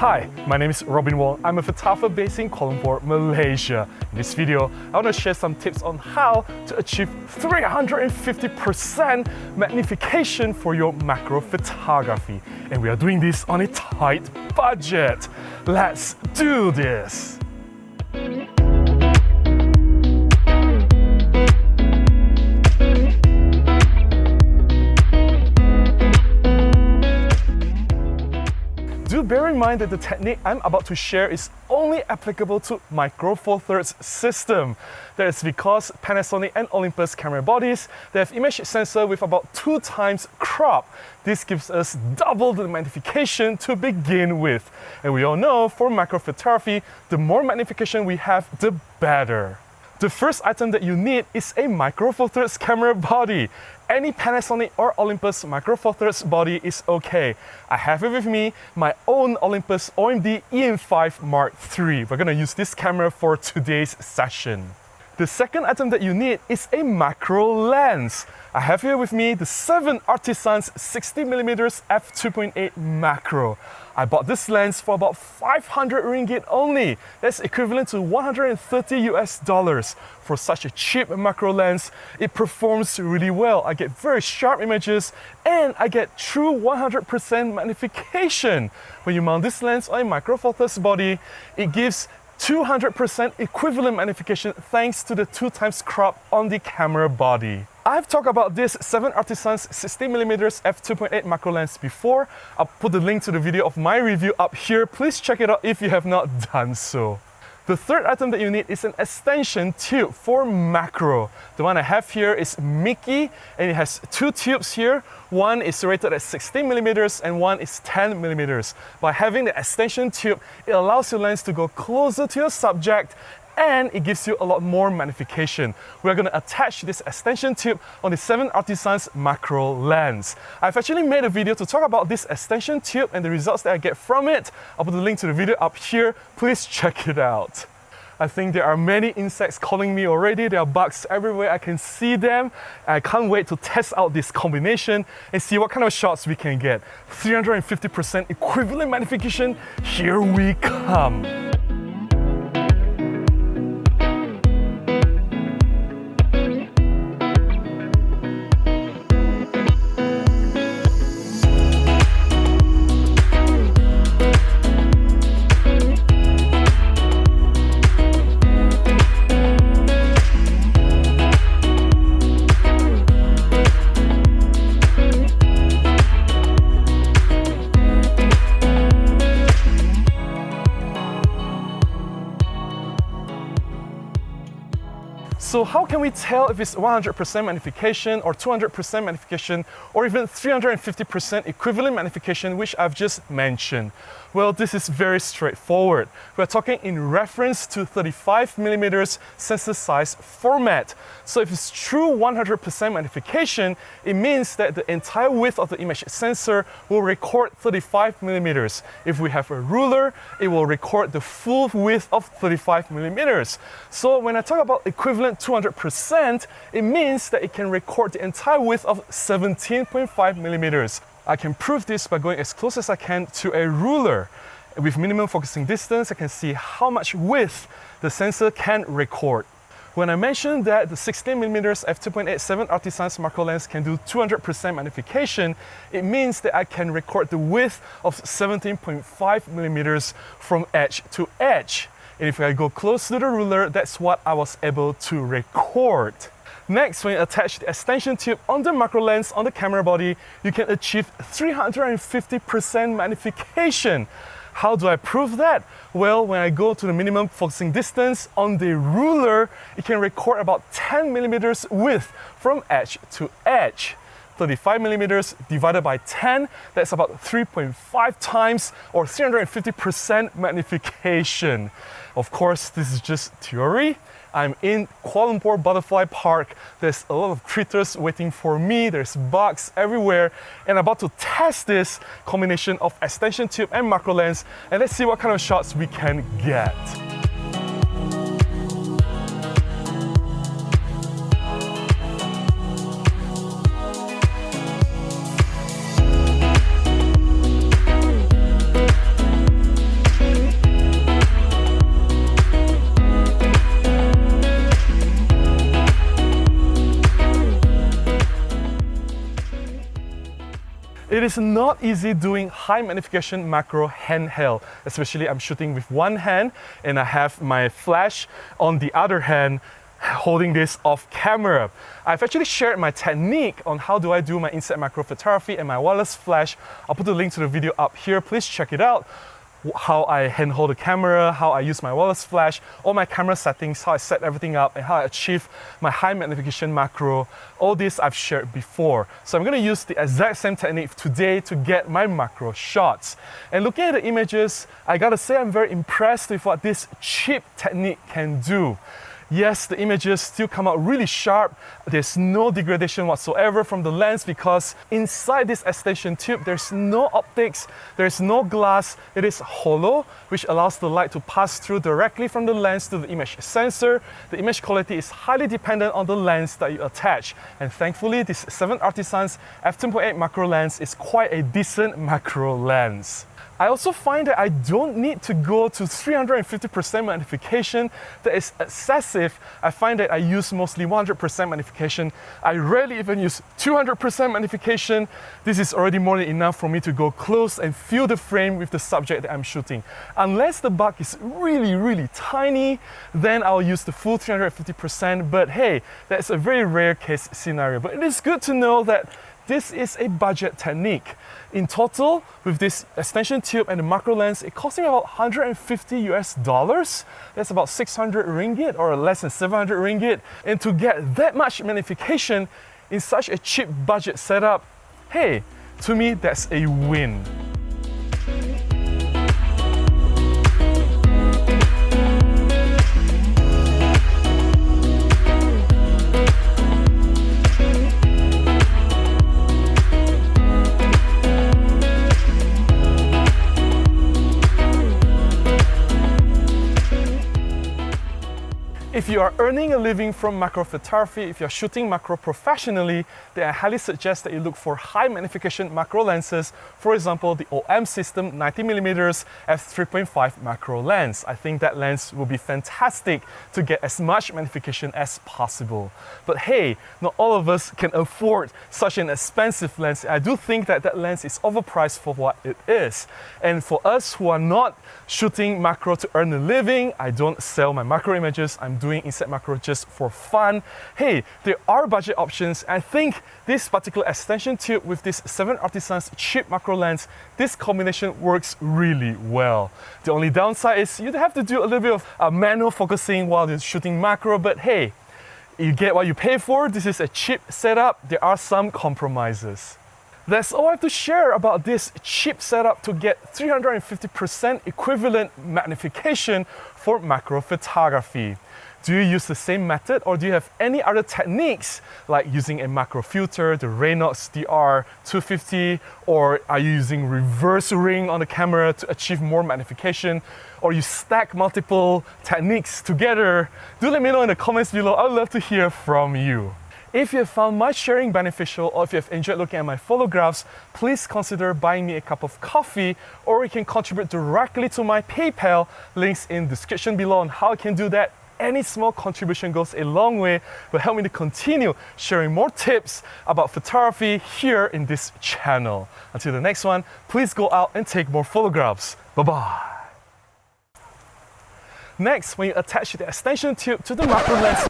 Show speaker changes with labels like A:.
A: Hi, my name is Robin Wong. I'm a photographer based in Kuala Lumpur, Malaysia. In this video, I want to share some tips on how to achieve 350% magnification for your macro photography. And we are doing this on a tight budget. Let's do this! Do bear in mind that the technique I'm about to share is only applicable to Micro Four Thirds system. That is because Panasonic and Olympus camera bodies, they have image sensor with about 2 times crop. This gives us double the magnification to begin with. And we all know for macro photography, the more magnification we have, the better. The first item that you need is a Micro Four Thirds camera body. Any Panasonic or Olympus Micro Four Thirds body is okay. I have it with me, my own Olympus OMD EM5 Mark III. We're gonna use this camera for today's session. The second item that you need is a macro lens. I have here with me the 7 Artisans 60mm f2.8 macro. I bought this lens for about 500 ringgit only. That's equivalent to $130. For such a cheap macro lens, it performs really well. I get very sharp images and I get true 100% magnification. When you mount this lens on a Micro Four Thirds body, it gives 200% equivalent magnification thanks to the 2 times crop on the camera body. I've talked about this 7 Artisans 60mm f2.8 macro lens before. I'll put the link to the video of my review up here. Please check it out if you have not done so. The third item that you need is an extension tube for macro. The one I have here is Mickey and it has 2 tubes here. One is rated at 16mm and one is 10mm. By having the extension tube, it allows your lens to go closer to your subject and it gives you a lot more magnification. We're going to attach this extension tube on the 7 Artisans macro lens. I've actually made a video to talk about this extension tube and the results that I get from it. I'll put the link to the video up here. Please check it out. I think there are many insects calling me already. There are bugs everywhere. I can see them. I can't wait to test out this combination and see what kind of shots we can get. 350% equivalent magnification. Here we come. So how can we tell if it's 100% magnification or 200% magnification or even 350% equivalent magnification, which I've just mentioned? Well, this is very straightforward. We're talking in reference to 35mm sensor size format. So if it's true 100% magnification, it means that the entire width of the image sensor will record 35mm. If we have a ruler, it will record the full width of 35mm. So when I talk about equivalent 200%, it means that it can record the entire width of 17.5mm. I can prove this by going as close as I can to a ruler. With minimum focusing distance, I can see how much width the sensor can record. When I mentioned that the 16mm f2.8 7 Artisans macro lens can do 200% magnification, it means that I can record the width of 17.5mm from edge to edge. And if I go close to the ruler, that's what I was able to record. Next, when you attach the extension tube on the macro lens on the camera body, you can achieve 350% magnification. How do I prove that? Well, when I go to the minimum focusing distance on the ruler, it can record about 10mm width from edge to edge. 35mm divided by 10, that's about 3.5 times or 350% magnification. Of course, this is just theory. I'm in Kuala Lumpur Butterfly Park. There's a lot of critters waiting for me. There's bugs everywhere. And I'm about to test this combination of extension tube and macro lens. And let's see what kind of shots we can get. It is not easy doing high magnification macro handheld, especially I'm shooting with one hand and I have my flash on the other hand holding this off camera. I've actually shared my technique on how do I do my inside macro photography and my wireless flash. I'll put the link to the video up here, please check it out. How I handhold the camera, how I use my wireless flash, all my camera settings, how I set everything up, and how I achieve my high magnification macro. All this I've shared before. So I'm going to use the exact same technique today to get my macro shots. And looking at the images, I gotta say I'm very impressed with what this cheap technique can do. Yes, the images still come out really sharp. There's no degradation whatsoever from the lens because inside this extension tube, there's no optics, there's no glass. It is hollow, which allows the light to pass through directly from the lens to the image sensor. The image quality is highly dependent on the lens that you attach. And thankfully, this 7 Artisans f2.8 macro lens is quite a decent macro lens. I also find that I don't need to go to 350% magnification. That is excessive. I find that I use mostly 100% magnification. I rarely even use 200% magnification. This is already more than enough for me to go close and feel the frame with the subject that I'm shooting. Unless the bug is really, really tiny, then I'll use the full 350%. But hey, that's a very rare case scenario. But it is good to know that this is a budget technique. In total, with this extension tube and the macro lens, it cost me about 150 US dollars. That's about 600 ringgit or less than 700 ringgit. And to get that much magnification in such a cheap budget setup, hey, to me, that's a win. If you are earning a living from macro photography, if you're shooting macro professionally, then I highly suggest that you look for high magnification macro lenses. For example, the OM System 90mm f3.5 macro lens. I think that lens will be fantastic to get as much magnification as possible. But hey, not all of us can afford such an expensive lens. I do think that that lens is overpriced for what it is. And for us who are not shooting macro to earn a living, I don't sell my macro images, I'm doing inside macro just for fun. Hey, there are budget options. I think this particular extension tube with this 7 Artisans cheap macro lens, this combination works really well. The only downside is you'd have to do a little bit of manual focusing while you're shooting macro, but hey, you get what you pay for. This is a cheap setup. There are some compromises. That's all I have to share about this cheap setup to get 350% equivalent magnification for macro photography. Do you use the same method or do you have any other techniques like using a macro filter, the Reynolds DR250, or are you using reverse ring on the camera to achieve more magnification, or you stack multiple techniques together? Do let me know in the comments below. I'd love to hear from you. If you have found my sharing beneficial or if you have enjoyed looking at my photographs, please consider buying me a cup of coffee, or you can contribute directly to my PayPal. Links in the description below on how you can do that. Any small contribution goes a long way, will help me to continue sharing more tips about photography here in this channel. Until the next one, please go out and take more photographs. Bye-bye. Next, when you attach the extension tube to the macro lens,